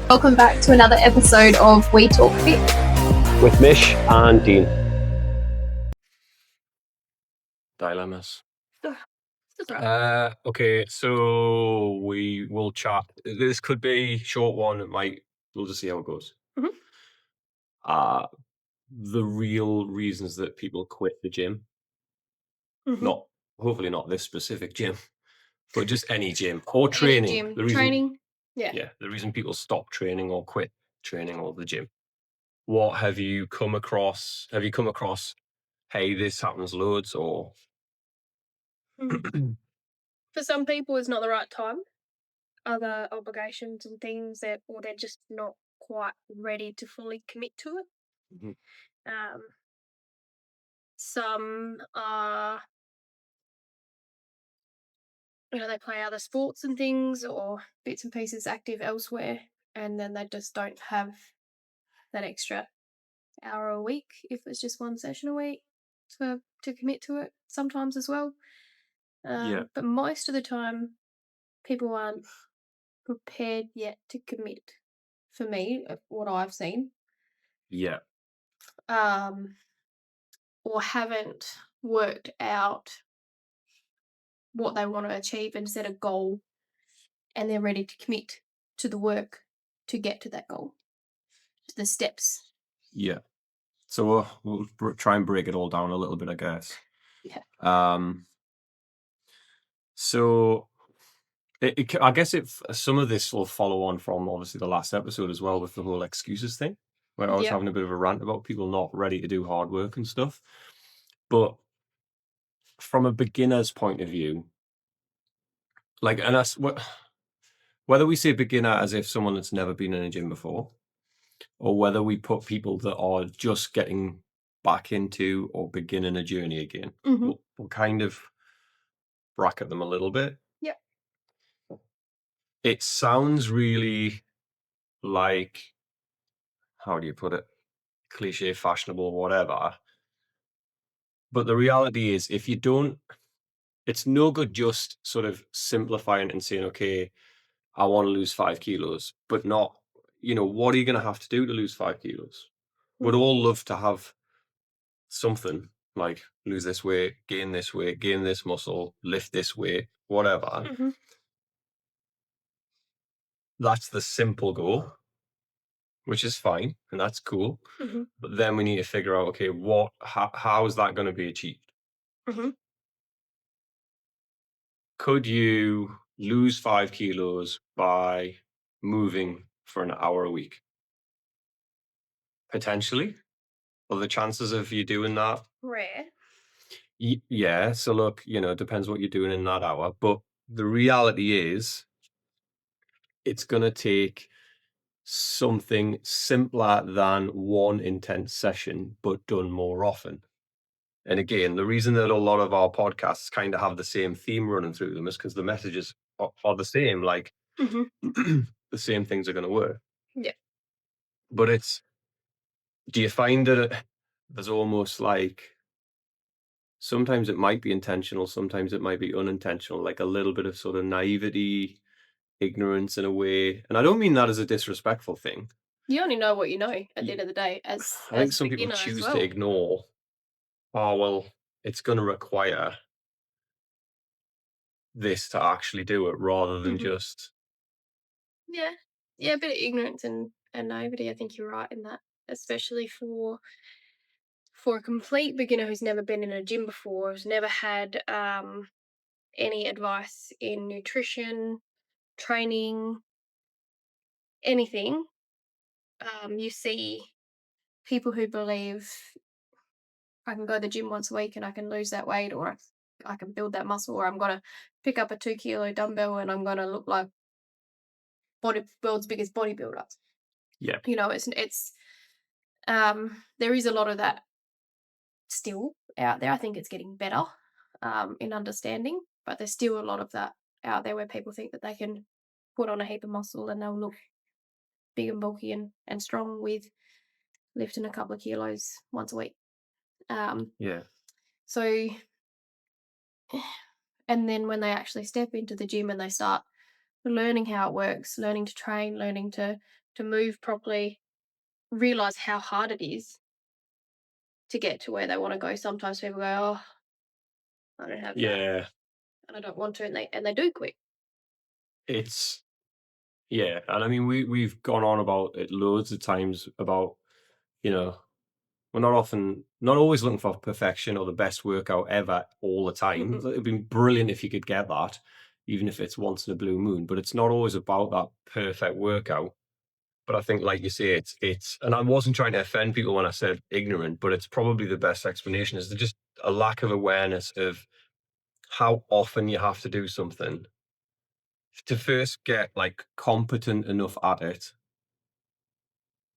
Welcome back to another episode of We Talk Fit with Mish and Dean. Dilemmas. Okay, so we will chat. This could be a short one. We'll just see how it goes. The real reasons that people quit the gym. Hopefully not this specific gym, but just any gym or training. Training. Yeah, the reason people stop training or quit training or the gym. What have you come across? Have you come across, hey, this happens loads, or For some people, it's not the right time. Other obligations and things or they're just not quite ready to fully commit to it. Some are, they play other sports and things or bits and pieces active elsewhere, and then they just don't have that extra hour a week if it's just one session a week to commit to it sometimes as well. But most of the time, people aren't prepared yet to commit. For me, of what I've seen. Yeah. Or haven't worked out what they want to achieve and set a goal, and they're ready to commit to the work to get to that goal, to the steps. Yeah. So we'll try and break it all down a little bit, I guess. Yeah. So I guess some of this will follow on from obviously the last episode as well with the whole excuses thing, where I was having a bit of a rant about people not ready to do hard work and stuff. But from a beginner's point of view, whether we say beginner as if someone that's never been in a gym before, or whether we put people that are just getting back into or beginning a journey again, we'll kind of bracket them a little bit. Yep. It sounds really like, how do you put it? Cliche, fashionable, whatever. But the reality is, if you don't, it's no good just sort of simplifying and saying, okay, I want to lose 5 kilos, but not, what are you going to have to do to lose 5 kilos? We'd all love to have something like lose this weight, gain this muscle, lift this weight, whatever. That's the simple goal, which is fine, and that's cool. But then we need to figure out, okay, how is that going to be achieved? Could you lose 5 kilos by moving for an hour a week? Potentially. Are the chances of you doing that rare? Yeah. So look, it depends what you're doing in that hour. But the reality is, it's going to take something simpler than one intense session, but done more often. And again, the reason that a lot of our podcasts kind of have the same theme running through them is because the messages are the same. Like the same things are going to work. Yeah. But do you find that there's almost like, sometimes it might be intentional, sometimes it might be unintentional, like a little bit of sort of naivety, ignorance in a way. And I don't mean that as a disrespectful thing. You only know what you know at the end of the day. I think some people choose to ignore, it's going to require this to actually do it rather than just... Yeah, a bit of ignorance and naivety. I think you're right in that, especially for a complete beginner who's never been in a gym before, who's never had any advice in nutrition, training, anything. You see people who believe I can go to the gym once a week and I can lose that weight, or I can build that muscle, or I'm going to pick up a 2-kilo dumbbell and I'm going to look like world's biggest bodybuilder. Yeah. It's there is a lot of that still out there. I think it's getting better in understanding, but there's still a lot of that out there where people think that they can put on a heap of muscle and they'll look big and bulky and strong with lifting a couple of kilos once a week. Yeah. So, and then when they actually step into the gym and they start learning how it works, learning to train, learning to move properly, realize how hard it is to get to where they want to go. Sometimes people go, "Oh, I don't have that, Yeah, and I don't want to," and they do quit. it's yeah, and I mean we've gone on about it loads of times about, you know, we're not always looking for perfection or the best workout ever all the time. Mm-mm. It'd be brilliant if you could get that, even if it's once in a blue moon. But it's not always about that perfect workout. But I think, like you say, it's, and I wasn't trying to offend people when I said ignorant, but it's probably the best explanation is just a lack of awareness of how often you have to do something to first get like competent enough at it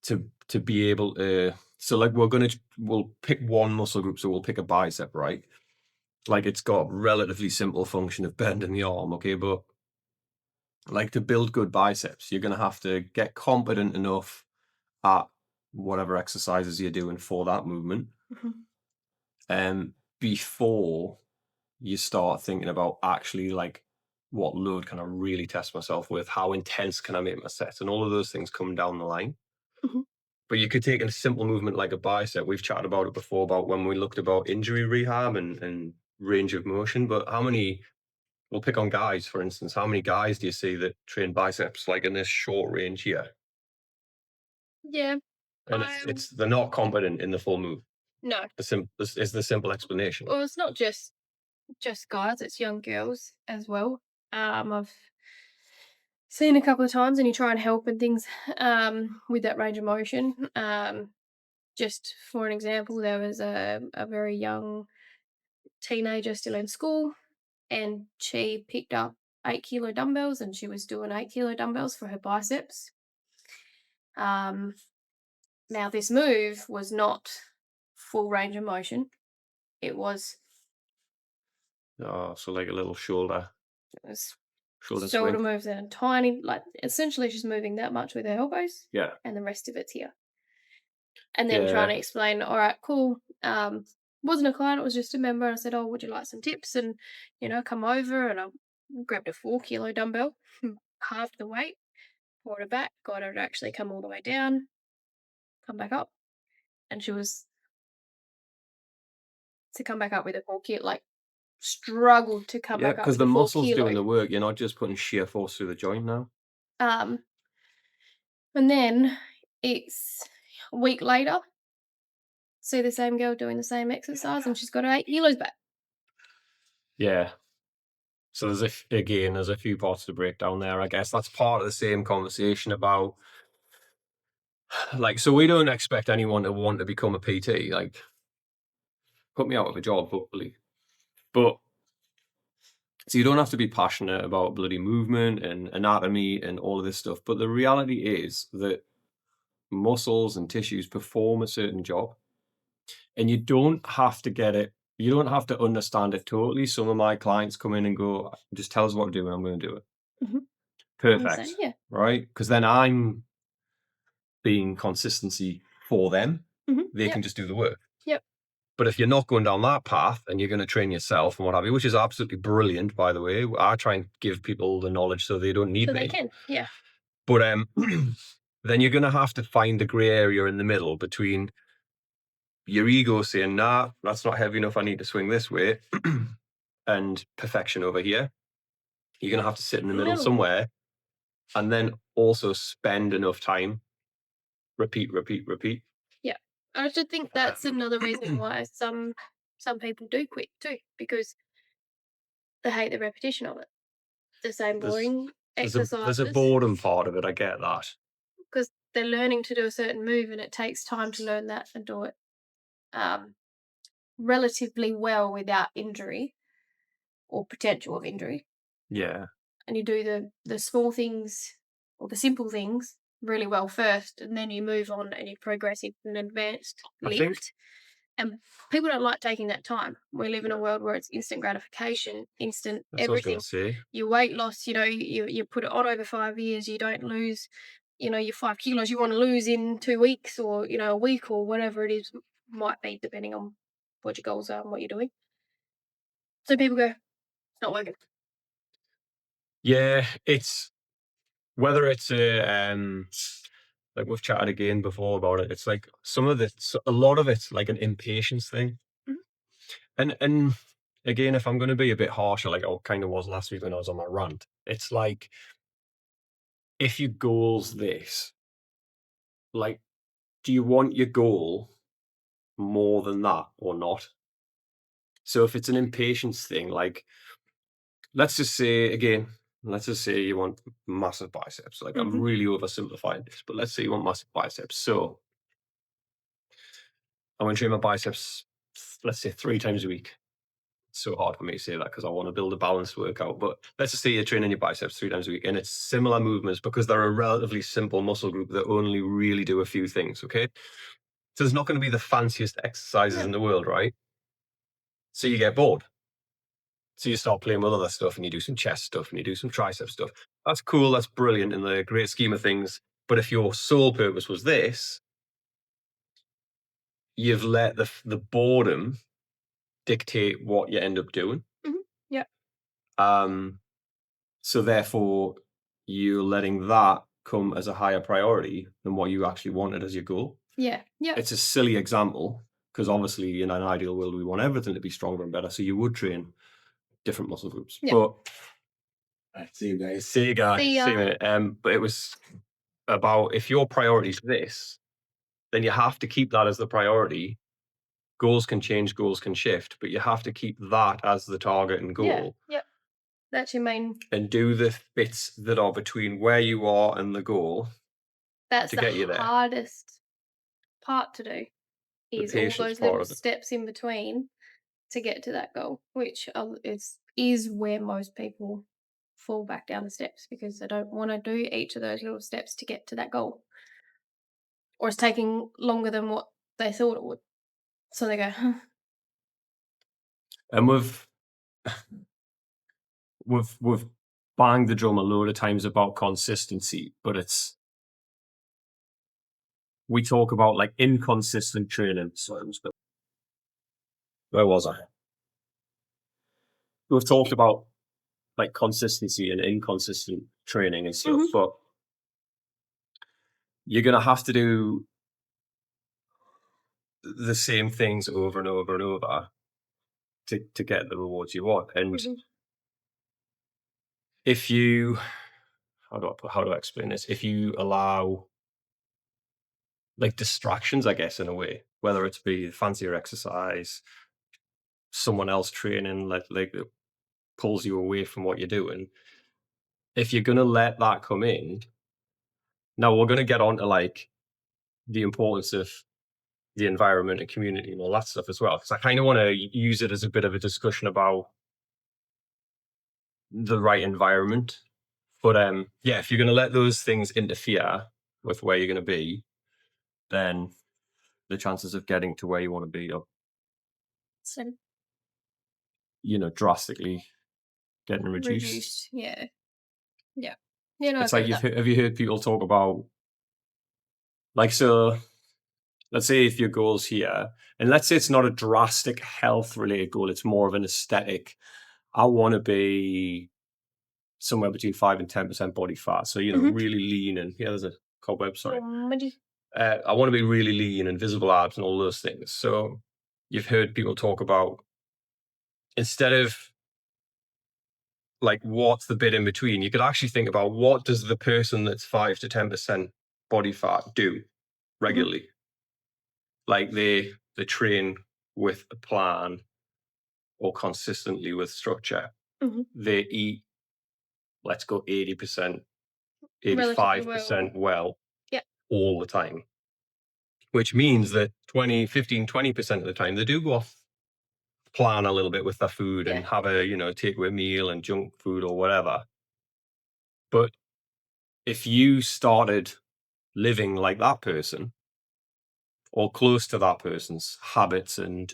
to be able to. So like we'll pick one muscle group, so we'll pick a bicep, right? Like it's got relatively simple function of bending the arm, okay, but like to build good biceps, you're gonna have to get competent enough at whatever exercises you're doing for that movement, Mhm. before you start thinking about actually like what load can I really test myself with, how intense can I make my sets, and all of those things come down the line. Mhm. But you could take a simple movement like a bicep. We've chatted about it before about when we looked about injury rehab and range of motion. But how many, we'll pick on guys, for instance, how many guys do you see that train biceps like in this short range here? Yeah. And it's they're not competent in the full move. No. Is the simple explanation. Well, it's not just guys; it's young girls as well. I've seen a couple of times, and you try and help and things with that range of motion. Just for an example, there was a very young teenager still in school, and she picked up 8 kilo dumbbells, and she was doing 8 kilo dumbbells for her biceps. Um, Now, this move was not full range of motion. It was Oh, so like a little it was shoulder shoulder swing. moves and a tiny, like essentially she's moving that much with her elbows, Yeah, and the rest of it's here. And then trying yeah, to explain, all right, cool. Wasn't a client, it was just a member. I said, "Oh, would you like some tips?" And come over, and I grabbed a 4 kilo dumbbell, halved the weight, brought it back, got her to actually come all the way down, come back up, and she was to come back up with a 4 kilo, like struggled to come yeah. back up Because with the a four muscle's doing kilo. the work. You're not just putting sheer force through the joint now. Um, and then it's a week later, see the same girl doing the same exercise, and she's got her 8 kilos back. Yeah. So there's a few parts to break down there. I guess that's part of the same conversation about like, so we don't expect anyone to want to become a PT. Like, put me out of a job, hopefully. But so you don't have to be passionate about bloody movement and anatomy and all of this stuff. But the reality is that muscles and tissues perform a certain job, and you don't have to get it. You don't have to understand it totally. Some of my clients come in and go, "Just tell us what to do, and I'm going to do it." Mhm. I'm the same, Perfect, yeah. right? Because then I'm being consistency for them. They Yep, can just do the work. yep. But if you're not going down that path and you're going to train yourself and what have you, which is absolutely brilliant, by the way, I try and give people the knowledge so they don't need So they me. can, yeah. But then you're going to have to find the grey area in the middle between your ego saying, "Nah, that's not heavy enough. I need to swing this way," and perfection over here. You're going to have to sit in the middle Middle. somewhere, and then also spend enough time. Repeat, repeat, repeat. Yeah. I should think that's another reason why some people do quit too, because they hate the repetition of it. The same There's boring there's a exercises, boredom part of it. I get that. because they're learning to do a certain move, and it takes time to learn that and do it um, relatively well without injury or potential of injury. Yeah. And you do the small things or the simple things really well first, and then you move on and you progress into an advanced I think lift. And people don't like taking that time. We live in a yeah, world where it's instant gratification, instant that's what I was going everything. to say. Your weight loss, you put it on over 5 years, you don't lose, your 5 kilos you want to lose in 2 weeks, or, a week, or whatever it is might be, depending on what your goals are and what you're doing. So people go, it's not working. Yeah, it's whether it's like we've chatted again before about it, it's like a lot of it's like an impatience thing. And again, if I'm going to be a bit harsher, like I kind of was last week when I was on my rant, it's like, if your goal's this, like, do you want your goal more than that or not? So if it's an impatience thing, like, let's just say you want massive biceps. Like, I'm really oversimplifying this, but let's say you want massive biceps. So I want to train my biceps, let's say 3 times a week. It's so hard for me to say that because I want to build a balanced workout. But let's just say you're training your biceps 3 times a week, and it's similar movements because they're a relatively simple muscle group that only really do a few things. Okay. So there's not going to be the fanciest exercises in the world, right? So you get bored. So you start playing with other stuff, and you do some chest stuff, and you do some tricep stuff. That's cool. That's brilliant in the great scheme of things. But if your sole purpose was this, you've let the boredom dictate what you end up doing. Yeah. So therefore, you're letting that come as a higher priority than what you actually wanted as your goal. Yeah. It's a silly example because obviously in an ideal world, we want everything to be stronger and better. So you would train different muscle groups. Yeah. But see you guys. See you guys. See ya. See you in a minute. But it was about, if your priority is this, then you have to keep that as the priority. Goals can change, goals can shift, but you have to keep that as the target and goal. Yeah. That's your main. And do the bits that are between where you are and the goal. That's to the get you there. hardest part to do. Is all patience those part little of it. steps in between to get to that goal, which is where most people fall back down the steps because they don't want to do each of those little steps to get to that goal, or it's taking longer than what they thought it would. So they go, And we've banged the drum a load of times about consistency, but we talk about like inconsistent training. Where was I? We've talked about like consistency and inconsistent training and stuff, but you're gonna have to do the same things over and over and over to get the rewards you want. And if you, how do I explain this? If you allow like distractions, I guess, in a way, whether it's be fancier exercise, someone else training, like that pulls you away from what you're doing. If you're gonna let that come in, now we're gonna get on to like the importance of the environment and community and all that stuff as well, because I kind of want to use it as a bit of a discussion about the right environment. But yeah, if you're going to let those things interfere with where you're going to be, then the chances of getting to where you want to be are, drastically getting reduced. Yeah. No, it's like have you heard people talk about, like, so let's say if your goal's here, and let's say it's not a drastic health related goal, it's more of an aesthetic. I want to be somewhere between 5 and 10% body fat. So, really lean, and there's a cobweb, sorry. I want to be really lean and visible abs and all those things. So you've heard people talk about, instead of like what's the bit in between, you could actually think about what does the person that's 5 to 10% body fat do regularly. Like they train with a plan or consistently with structure. They eat, let's go 80%, 85% well all the time. Which means that 20% of the time they do go off plan a little bit with their food and have a, takeaway meal and junk food or whatever. But if you started living like that person or close to that person's habits and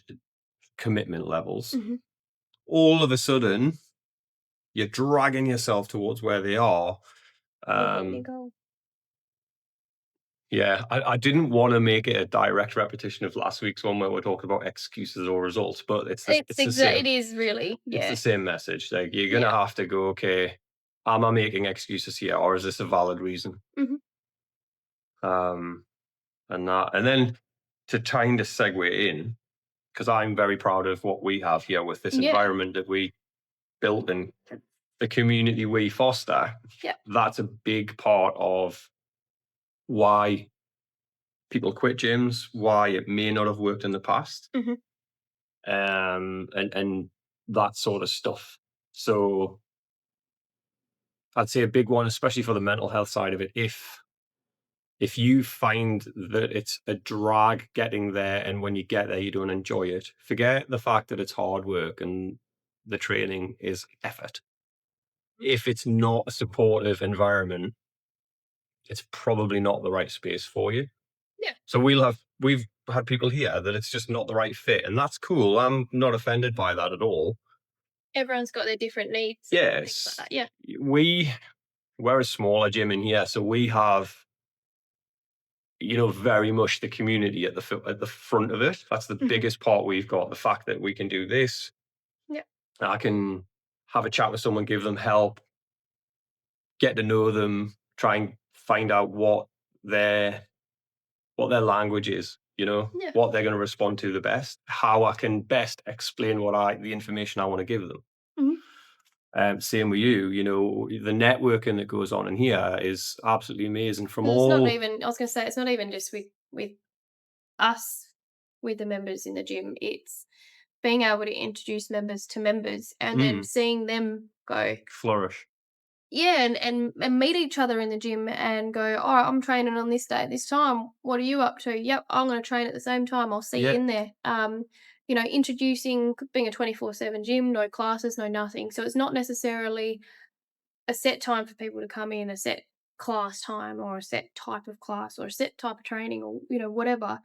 commitment levels, all of a sudden you're dragging yourself towards where they are. Yeah, I didn't want to make it a direct repetition of last week's one where we're talking about excuses or results, but it's the same. It is really, It's the same message. Like, you're going to have to go, okay, am I making excuses here, or is this a valid reason? Mhm. And then to kind of segue in, because I'm very proud of what we have here with this Yeah. environment that we built and the community we foster. Yeah. That's a big part of why people quit gyms, why it may not have worked in the past, Mhm. and that sort of stuff. So I'd say a big one, especially for the mental health side of it, if you find that it's a drag getting there, and when you get there you don't enjoy it, forget the fact that it's hard work and the training is effort. If it's not a supportive environment, it's probably not the right space for you. Yeah. So we've had people here that it's just not the right fit, and that's cool. I'm not offended by that at all. Everyone's got their different needs and things like Yes, that. Yeah. we're a smaller gym in here, so we have, very much the community at the front of it. That's the Mhm. biggest part we've got. The fact that we can do this, Yeah. I can have a chat with someone, give them help, get to know them, try and find out what their language is, Yeah. what they're going to respond to the best, how I can best explain the information I want to give them. Mhm. Same with you, the networking that goes on in here is absolutely amazing from 'Cause it's not all. even, I was gonna say, it's not even just with us, with the members in the gym. It's being able to introduce members to members and then seeing them go, Flourish. yeah, and meet each other in the gym and go, all right, I'm training on this day at this time. What are you up to? Yep, I'm going to train at the same time. I'll see you Yeah. in there. Introducing being a 24/7 gym, no classes, no nothing. So it's not necessarily a set time for people to come in, a set class time or a set type of class or a set type of training or whatever.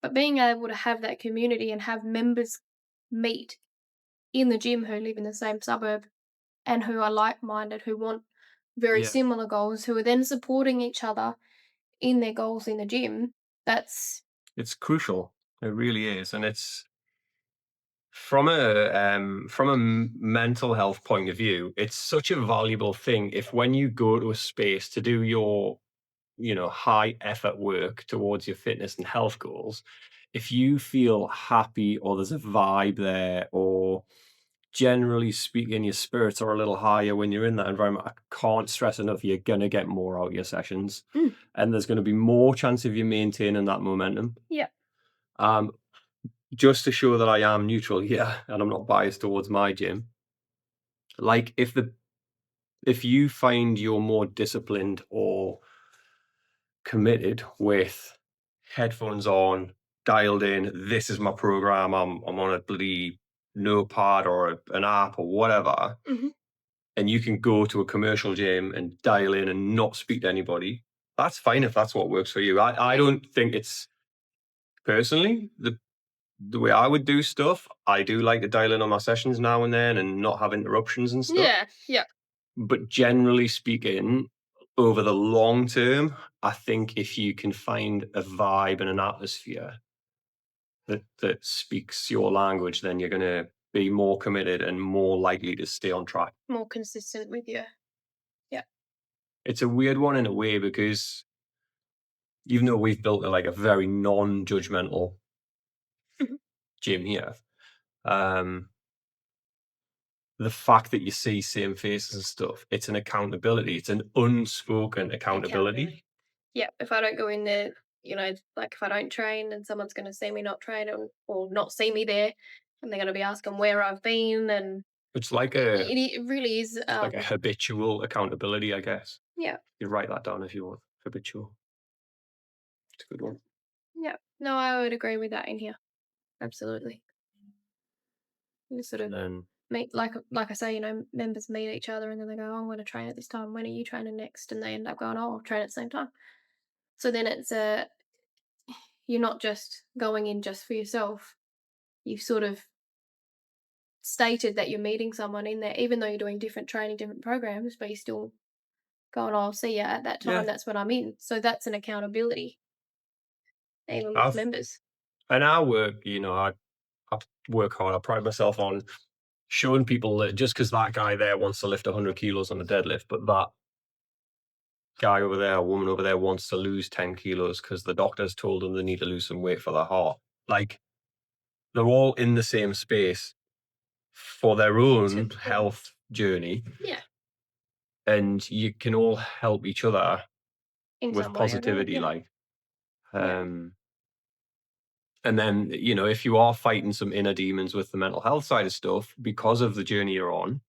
But being able to have that community and have members meet in the gym who live in the same suburb and who are like-minded, who want very Yeah. similar goals, who are then supporting each other in their goals in the gym. That's It's crucial. It really is, and it's from a mental health point of view. It's such a valuable thing if when you go to a space to do your high effort work towards your fitness and health goals, if you feel happy or there's a vibe there, or generally speaking, your spirits are a little higher when you're in that environment, I can't stress enough, you're going to get more out of your sessions. And there's going to be more chance of you maintaining that momentum. yeah. Just to show that I am neutral here and I'm not biased towards my gym. Like if you find you're more disciplined or committed with headphones on, dialed in, this is my program, I'm on a bloody notepad or an app or whatever, Hmm. and you can go to a commercial gym and dial in and not speak to anybody, that's fine if that's what works for you. I don't think it's personally the way I would do stuff. I do like to dial in on my sessions now and then and not have interruptions and stuff. Yeah. Yeah. But generally speaking, over the long term, I think if you can find a vibe and an atmosphere that speaks your language, then you're going to be more committed and more likely to stay on track. More consistent with you. Yeah. It's a weird one in a way, because even though we've built a very non-judgmental Mhm. gym here, the fact that you see same faces and stuff, it's an accountability. It's an unspoken accountability. Yeah. If I don't go in there, like if I don't train, then someone's going to see me not train or not see me there, and they're going to be asking where I've been, and It's like it really is. a habitual accountability, I guess. Yeah. You write that down if you want. Habitual. It's a good one. Yeah. No, I would agree with that in here. Absolutely. You sort of And then meet, like I say, members meet each other and then they go, oh, I'm going to train at this time. When are you training next? And they end up going, oh, I'll train at the same time. So then you're not just going in just for yourself. You've sort of stated that you're meeting someone in there, even though you're doing different training, different programs, but you're still going, oh, I'll see you at that time. Yeah. That's when I'm in. So that's an accountability, even with members. and our work, I work hard. I pride myself on showing people that just because that guy there wants to lift 100 kilos on a deadlift, but that guy over there, woman over there wants to lose 10 kilos because the doctors told them they need to lose some weight for their heart. Like, they're all in the same space for their own health journey. Yeah. And you can all help each other In with some way or another, positivity, yeah. like. Yeah. And then, if you are fighting some inner demons with the mental health side of stuff because of the journey you're on,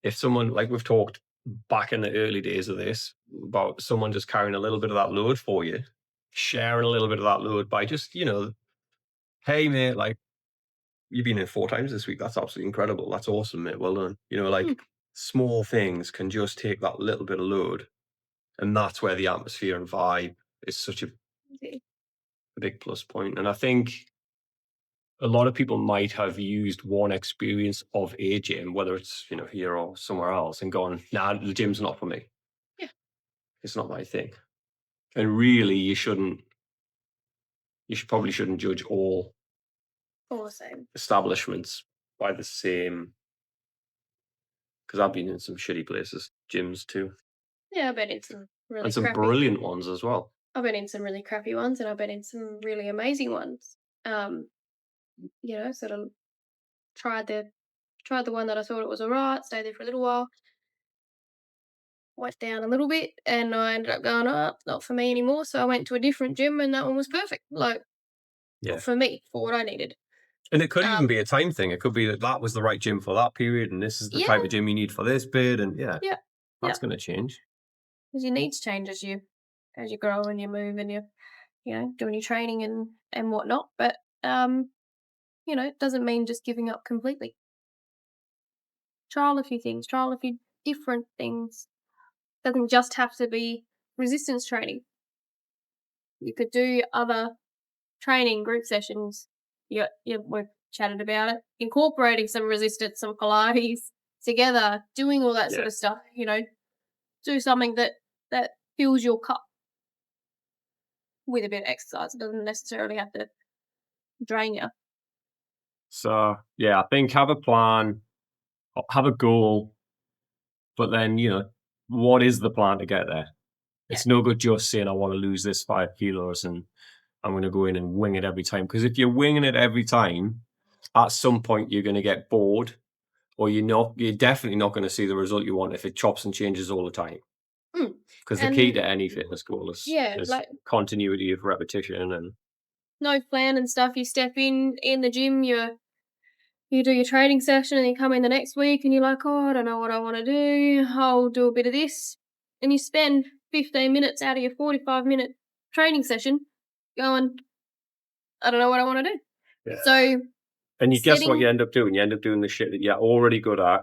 if someone, like we've talked back in the early days of this, about someone just carrying a little bit of that load for you, sharing a little bit of that load by just, hey, mate, like, you've been in 4 times this week. That's absolutely incredible. That's awesome, mate. Well done. Small things can just take that little bit of load. And that's where the atmosphere and vibe is such a big plus point. And I think a lot of people might have used one experience of a gym, whether it's, here or somewhere else, and gone, nah, the gym's not for me. Yeah. It's not my thing. And really, you probably shouldn't judge all All the same. establishments by the same, because I've been in some shitty places, gyms too. Yeah, I've been in some really And some crappy. brilliant ones as well. I've been in some really crappy ones, and I've been in some really amazing ones. Sort of tried the one that I thought it was alright, stayed there for a little while, went down a little bit, and I ended up going, oh, it's not for me anymore. So I went to a different gym, and that one was perfect. Like, for me, for what I needed. And it could even be a time thing. It could be that was the right gym for that period, and this is the type of gym you need for this bit, and that's going to change. Because your needs change as you grow and you move and you're, doing your training and whatnot. But it doesn't mean just giving up completely. Trial a few things, trial a few different things. Doesn't just have to be resistance training. You could do other training group sessions. We've chatted about it. Incorporating some resistance, some Pilates together, doing all that sort of stuff. Do something that fills your cup with a bit of exercise. It doesn't necessarily have to drain you. So, I think have a plan, have a goal, but then, what is the plan to get there? It's no good just saying, I want to lose this 5 kilos and I'm going to go in and wing it every time. Because if you're winging it every time, at some point you're going to get bored, or you're definitely not going to see the result you want if it chops and changes all the time. Because the key to any fitness goal is continuity of repetition and no plan and stuff. You step in the gym, you do your training session, and you come in the next week and you're like, oh, I don't know what I want to do. I'll do a bit of this. And you spend 15 minutes out of your 45-minute training session going, I don't know what I want to do. Yeah. So, and you guess what you end up doing? You end up doing the shit that you're already good at,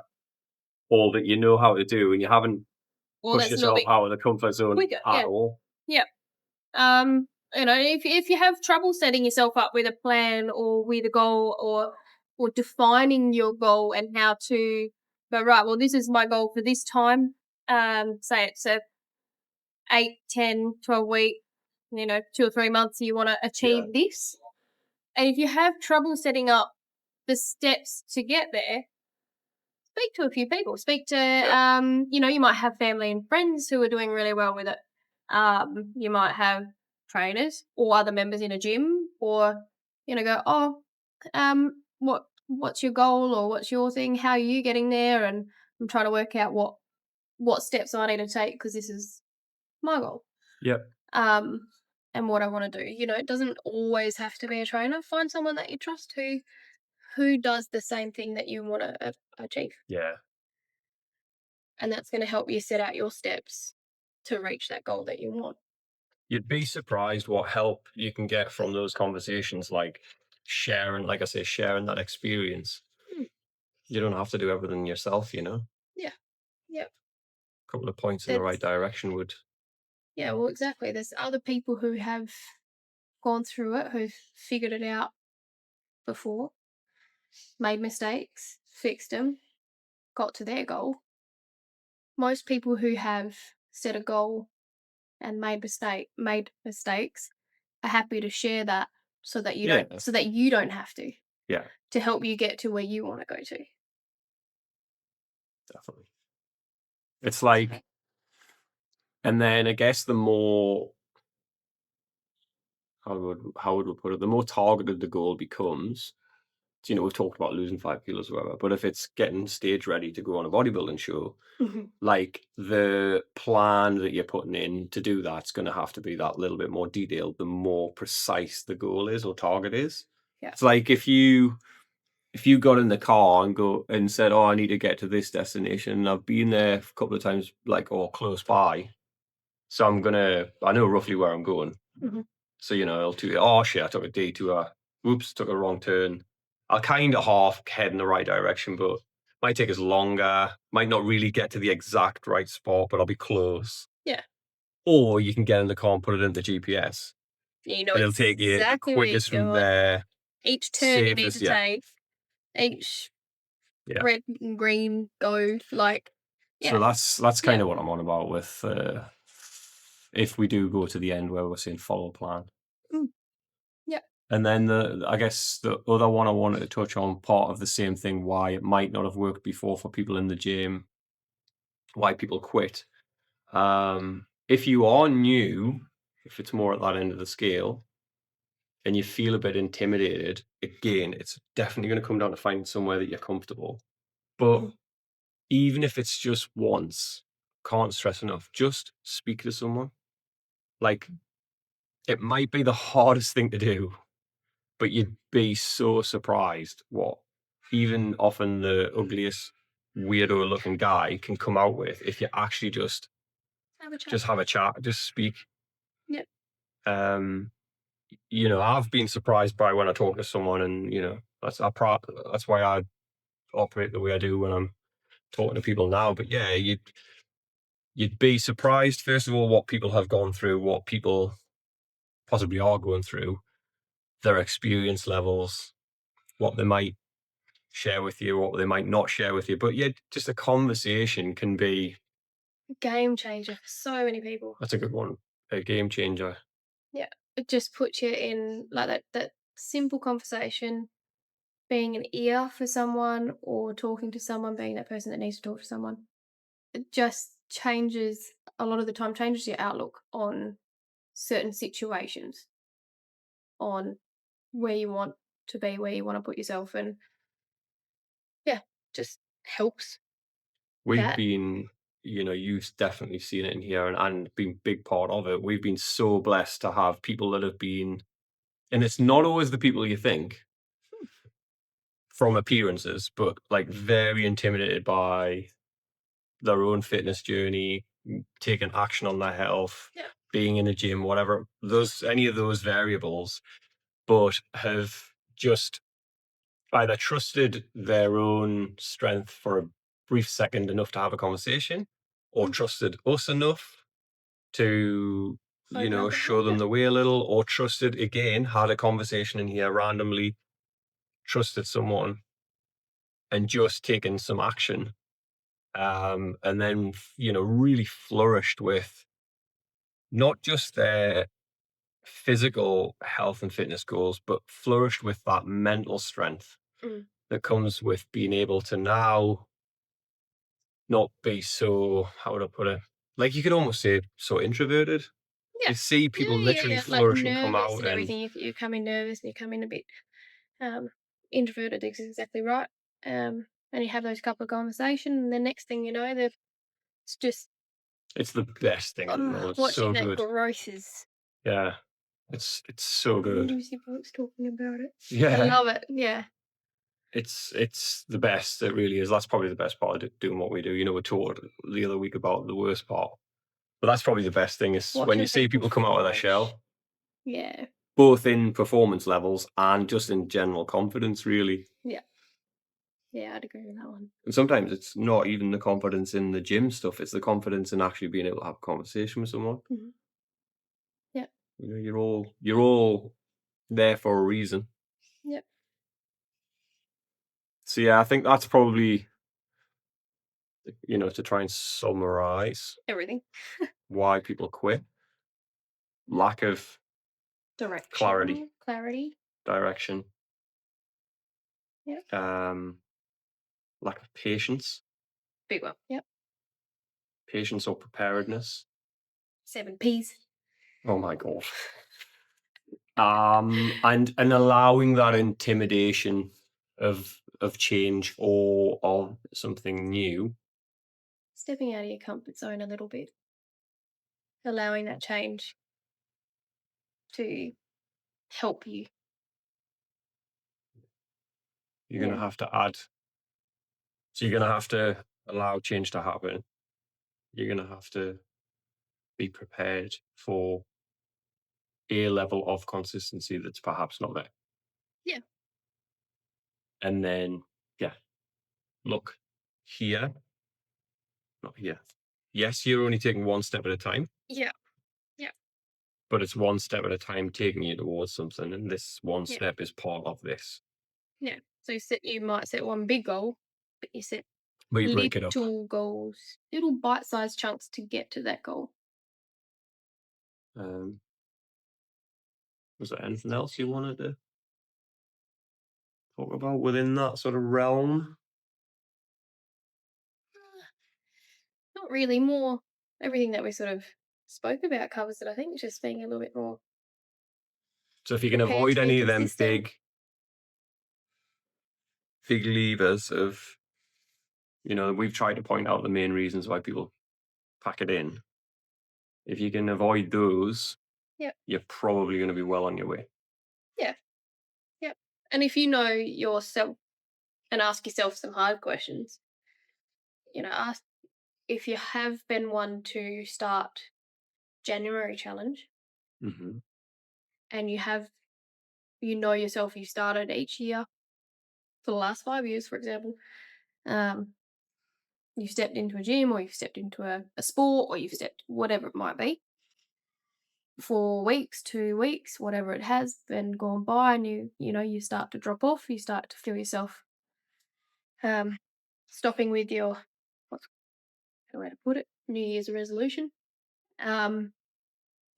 or that you know how to do, and you haven't pushed yourself out of the comfort zone at all. Yeah. If you have trouble setting yourself up with a plan or with a goal or defining your goal and how to go, right, well, this is my goal for this time. Say it's a 8, 10, 12 week, 2 or 3 months you want to achieve this. And if you have trouble setting up the steps to get there, speak to a few people. Speak to, you might have family and friends who are doing really well with it. You might have trainers or other members in a gym, or, go, what's your goal or what's your thing? How are you getting there? And I'm trying to work out what steps I need to take because this is my goal. Yep. And what I want to do. It doesn't always have to be a trainer. Find someone that you trust who does the same thing that you want to achieve. Yeah. And that's going to help you set out your steps to reach that goal that you want. You'd be surprised what help you can get from those conversations, like sharing that experience. You don't have to do everything yourself, Yeah. Yep. A couple of points in the right direction would. Yeah, well, exactly. There's other people who have gone through it, who've figured it out before, made mistakes, fixed them, got to their goal. Most people who have set a goal and made mistakes are happy to share that so that you don't have to. Yeah, to help you get to where you want to go to. definitely. It's like, and then I guess the more, how would we put it? The more targeted the goal becomes. So, we've talked about losing 5 kilos or whatever, but if it's getting stage ready to go on a bodybuilding show, like the plan that you're putting in to do that's going to have to be that little bit more detailed, the more precise the goal is or target is. Yeah. It's like if you got in the car and go and said, "Oh, I need to get to this destination," and I've been there a couple of times, like, or close by, so I know roughly where I'm going. So, I'll do, oh shit, I took a detour. Whoops, took a wrong turn. I'll kind of half head in the right direction, but might take us longer. Might not really get to the exact right spot, but I'll be close. Yeah. Or you can get in the car and put it into GPS. You know And it'll take you exactly where you're quickest from going. there. Each turn you need Safest, to yeah. take, each Yeah. red and green go, like, yeah. So that's kind of what I'm on about with if we do go to the end where we're saying follow plan. Yeah. And then I guess the other one I wanted to touch on, part of the same thing, why it might not have worked before for people in the gym, why people quit. If you are new, if it's more at that end of the scale, and you feel a bit intimidated, again, it's definitely going to come down to finding somewhere that you're comfortable. But even if it's just once, can't stress enough, just speak to someone. Like, it might be the hardest thing to do, but you'd be so surprised what even often the ugliest, weirdo looking guy can come out with if you actually just Have a chat. have a chat, just speak. Yeah. I've been surprised by when I talk to someone, and that's why I operate the way I do when I'm talking to people now. But yeah, you'd be surprised, first of all, what people have gone through, what people possibly are going through, their experience levels, what they might share with you, what they might not share with you. But yeah, just a conversation can be Game changer for so many people. that's a good one, a game changer. Yeah. It just puts you in like that simple conversation, being an ear for someone or talking to someone, being that person that needs to talk to someone. It just changes a lot of the time, changes your outlook on certain situations, on where you want to be, where you want to put yourself, and yeah, just helps. We've That. been, you've definitely seen it in here and been a big part of it. We've been so blessed to have people that have been, and it's not always the people you think from appearances, but like very intimidated by their own fitness journey, taking action on their health, Yeah. being in a gym, whatever, any of those variables, but have just either trusted their own strength for a brief second enough to have a conversation, or trusted us enough to, Open up a show them bit. the way a little, or trusted, again, had a conversation in here randomly, trusted someone and just taken some action. And then, really flourished with not just their physical health and fitness goals, but flourished with that mental strength that comes with being able to now not be so, how would I put it? Like, you could almost say so introverted. Yeah. You see people literally Like flourish and come nervous out, and and everything. You come in nervous and you come in a bit introverted. Is exactly right. And you have those couple of conversations, and the next thing you know, it's just it's the best thing in the world. It's watching so that good. growth is. Yeah, it's so good. Lucy Brooks talking about it. Yeah, I love it. Yeah. it's the best. It really is. That's probably the best part of doing what we do. We talked the other week about the worst part, but that's probably the best thing is when Watching you see people come out of their flourish. shell, Yeah. both in performance levels and just in general confidence, really. Yeah. Yeah, I'd agree with that one. And sometimes it's not even the confidence in the gym stuff; it's the confidence in actually being able to have a conversation with someone. Yeah. You're all there for a reason. Yep. So yeah, I think that's probably, to try and summarize Everything. why people quit. Lack of Direction. clarity, Clarity. direction, Yep. Lack of patience, Big one. Yep. patience or preparedness. 7 P's. Oh my god. And allowing that intimidation of change or of something new. Stepping out of your comfort zone a little bit. Allowing that change to help you. You're going to Yeah. have to add. So you're going to have to allow change to happen. You're going to have to be prepared for a level of consistency that's perhaps not there. Yeah. And then, yeah, look here, not here. Yes, you're only taking one step at a time, Yeah. but it's one step at a time taking you towards something. And this one Yeah. step is part of this. Yeah. So you might set one big goal, but you set But you break it up. little goals, little bite-sized chunks to get to that goal. Was there anything else you wanted to talk about within that sort of realm? Not really. More everything that we sort of spoke about covers it. I think just being a little bit more. So if you can Prepared avoid to be any of them consistent. big levers of, we've tried to point out the main reasons why people pack it in. If you can avoid those, Yep. you're probably going to be well on your way. Yeah. Yep. And if you know yourself and ask yourself some hard questions, ask if you have been one to start January challenge Mm-hmm. and you know yourself, you started each year for the last 5 years, for example, you've stepped into a gym or you've stepped into a sport or you've stepped whatever it might be. 4 weeks, 2 weeks, whatever it has been gone by, and you start to drop off. You start to feel yourself stopping with your what's the way to put it, New Year's resolution.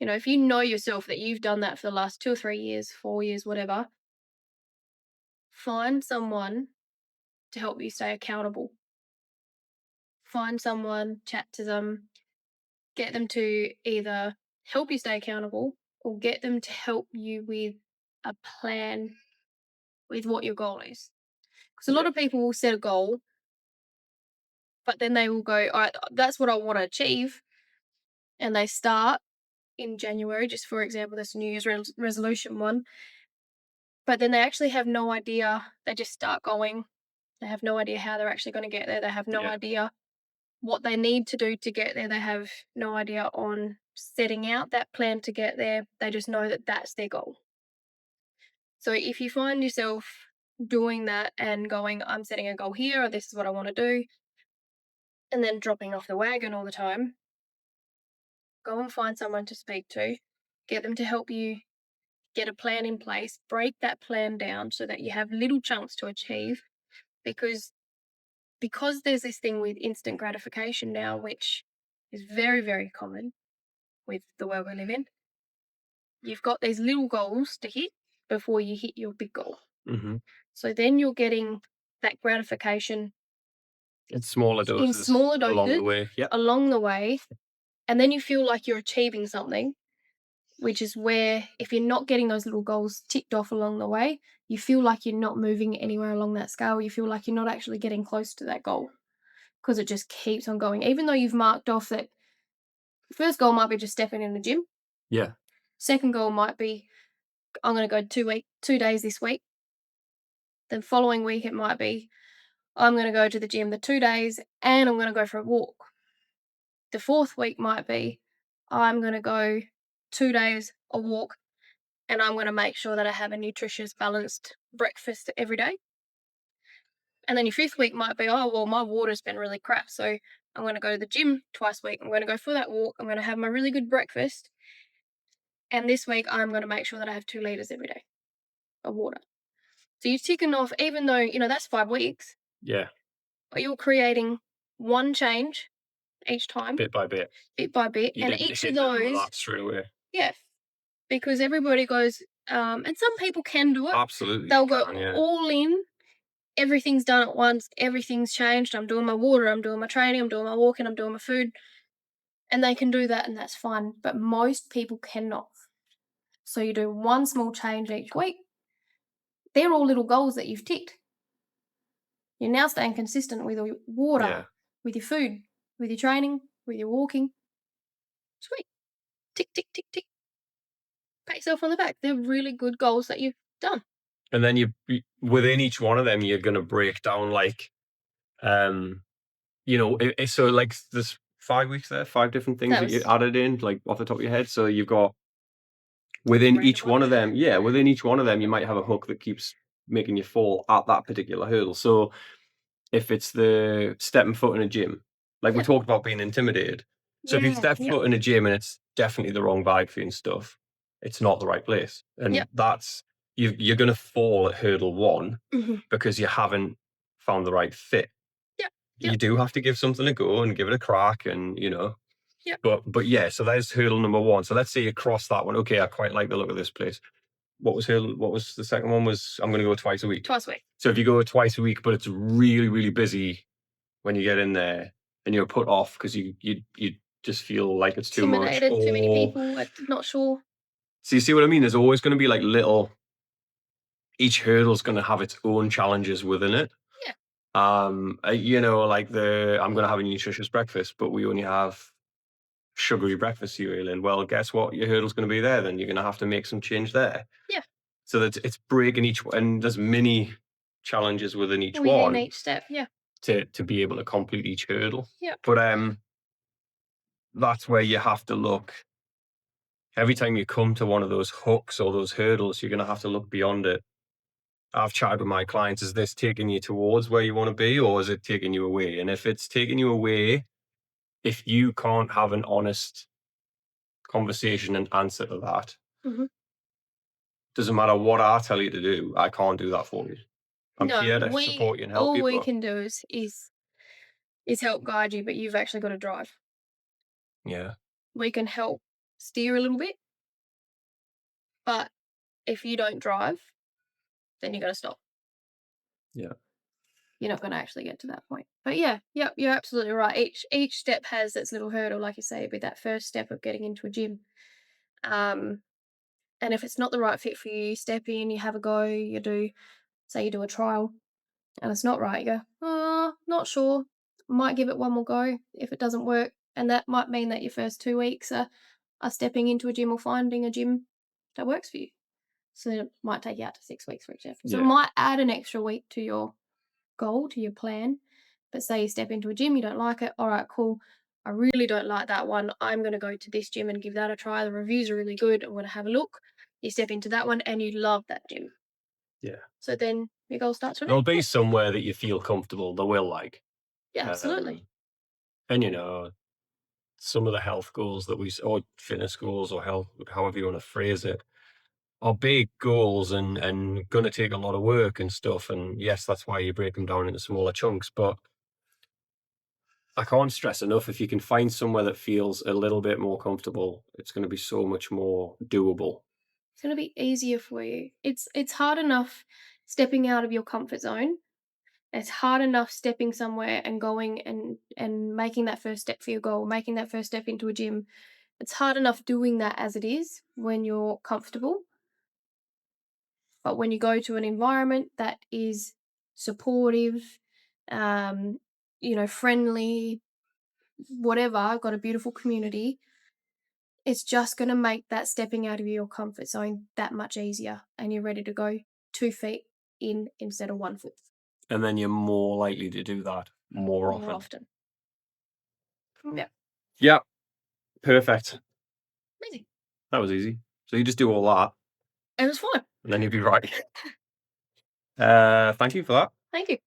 If you know yourself that you've done that for the last 2 or 3 years, 4 years, whatever, find someone to help you stay accountable. Find someone, chat to them, get them to either help you stay accountable or get them to help you with a plan with what your goal is. Because a lot of people will set a goal, but then they will go, all right, that's what I want to achieve. And they start in January, just for example, this New Year's resolution one. But then they actually have no idea. They just start going. They have no idea how they're actually going to get there. They have no idea what they need to do to get there. They have no idea on setting out that plan to get there. They just know that that's their goal. So if you find yourself doing that and going, I'm setting a goal here, or this is what I want to do, and then dropping off the wagon all the time, go and find someone to speak to, get them to help you get a plan in place, break that plan down so that you have little chunks to achieve, because there's this thing with instant gratification now, which is very, very common with the world we live in. You've got these little goals to hit before you hit your big goal. Mm-hmm. So then you're getting that gratification In smaller doses. Along the way. Yep. Along the way. And then you feel like you're achieving something, which is where if you're not getting those little goals ticked off along the way, you feel like you're not moving anywhere along that scale. You feel like you're not actually getting close to that goal because it just keeps on going. Even though you've marked off that the first goal might be just stepping in the gym. Yeah. Second goal might be I'm going to go 2 days this week. Then following week it might be I'm going to go to the gym the 2 days and I'm going to go for a walk. The fourth week might be I'm going to go 2 days, a walk, and I'm going to make sure that I have a nutritious, balanced breakfast every day. And then your fifth week might be, oh, well, my water's been really crap, so I'm going to go to the gym twice a week. I'm going to go for that walk. I'm going to have my really good breakfast. And this week, I'm going to make sure that I have 2 liters every day of water. So you're ticking off, even though, that's 5 weeks. Yeah. But you're creating one change each time. Bit by bit. Bit by bit. You and didn't each hit of them those. that straight away. Yeah. Because everybody goes, and some people can do it. Absolutely. They'll go all in everything's done at once, everything's changed. I'm doing my water, I'm doing my training, I'm doing my walking, I'm doing my food. And they can do that, and that's fine. But most people cannot. So you do one small change each week. They're all little goals that you've ticked. You're now staying consistent with your water, Yeah. with your food, with your training, with your walking. Sweet. Tick, tick, tick, tick. Pat yourself on the back. They're really good goals that you've done. And then within each one of them, you're going to break down like, so like there's 5 weeks there, 5 different things that you added in, like off the top of your head. So you've got within each one of them, you might have a hook that keeps making you fall at that particular hurdle. So if it's the stepping foot in a gym, like we talked about being intimidated. So if you step foot in a gym and it's definitely the wrong vibe for you and stuff, it's not the right place. And that's, you're going to fall at hurdle 1 because you haven't found the right fit. You do have to give something a go and give it a crack and, But yeah, so there's hurdle number 1. So let's say you cross that one. Okay, I quite like the look of this place. What was the second one? Was I'm going to go twice a week. Twice a week. So if you go twice a week, but it's really, really busy when you get in there and you're put off because you just feel like it's too much. Too many people, I'm not sure. So you see what I mean? There's always going to be like each hurdle's going to have its own challenges within it. Yeah. Like I'm going to have a nutritious breakfast, but we only have sugary breakfast cereal in. Well, guess what? Your hurdle's going to be there. Then you're going to have to make some change there. Yeah. So that it's breaking each one. And there's many challenges within each one. Within each step, yeah. To be able to complete each hurdle. Yeah. But that's where you have to look. Every time you come to one of those hooks or those hurdles, you're going to have to look beyond it. I've chatted with my clients, is this taking you towards where you want to be, or is it taking you away? And if it's taking you away, if you can't have an honest conversation and answer to that, doesn't matter what I tell you to do, I can't do that for you. I'm here to support you and help you. All we can do is help guide you, but you've actually got to drive. Yeah. We can help steer a little bit, but if you don't drive, then you're going to stop. Yeah. You're not going to actually get to that point. But you're absolutely right. Each step has its little hurdle, like you say, with that first step of getting into a gym. And if it's not the right fit for you, you step in, you have a go, you do a trial, and it's not right, you go, oh, not sure, might give it one more go. If it doesn't work, and that might mean that your first 2 weeks are stepping into a gym or finding a gym that works for you. So it might take you out to 6 weeks, for example. So it might add an extra week to your goal, to your plan. But say you step into a gym, you don't like it, all right, cool, I really don't like that one, I'm going to go to this gym and give that a try, the reviews are really good, I'm going to have a look. You step into that one and you love that gym. Yeah. So then your goal starts from There'll be somewhere that you feel comfortable, there will, like. Yeah, absolutely. And some of the health goals or fitness goals or health, however you want to phrase it, are big goals and going to take a lot of work and stuff. And yes, that's why you break them down into smaller chunks. But I can't stress enough, if you can find somewhere that feels a little bit more comfortable, it's going to be so much more doable. It's going to be easier for you. It's hard enough stepping out of your comfort zone. It's hard enough stepping somewhere and going and making that first step for your goal, making that first step into a gym. It's hard enough doing that as it is when you're comfortable. But when you go to an environment that is supportive, friendly, whatever, got a beautiful community, it's just going to make that stepping out of your comfort zone that much easier, and you're ready to go 2 feet in instead of 1 foot. And then you're more likely to do that more often. Yeah. Yeah. Perfect. Amazing. That was easy. So you just do all that. It was fun. And then you'd be right. Thank you for that. Thank you.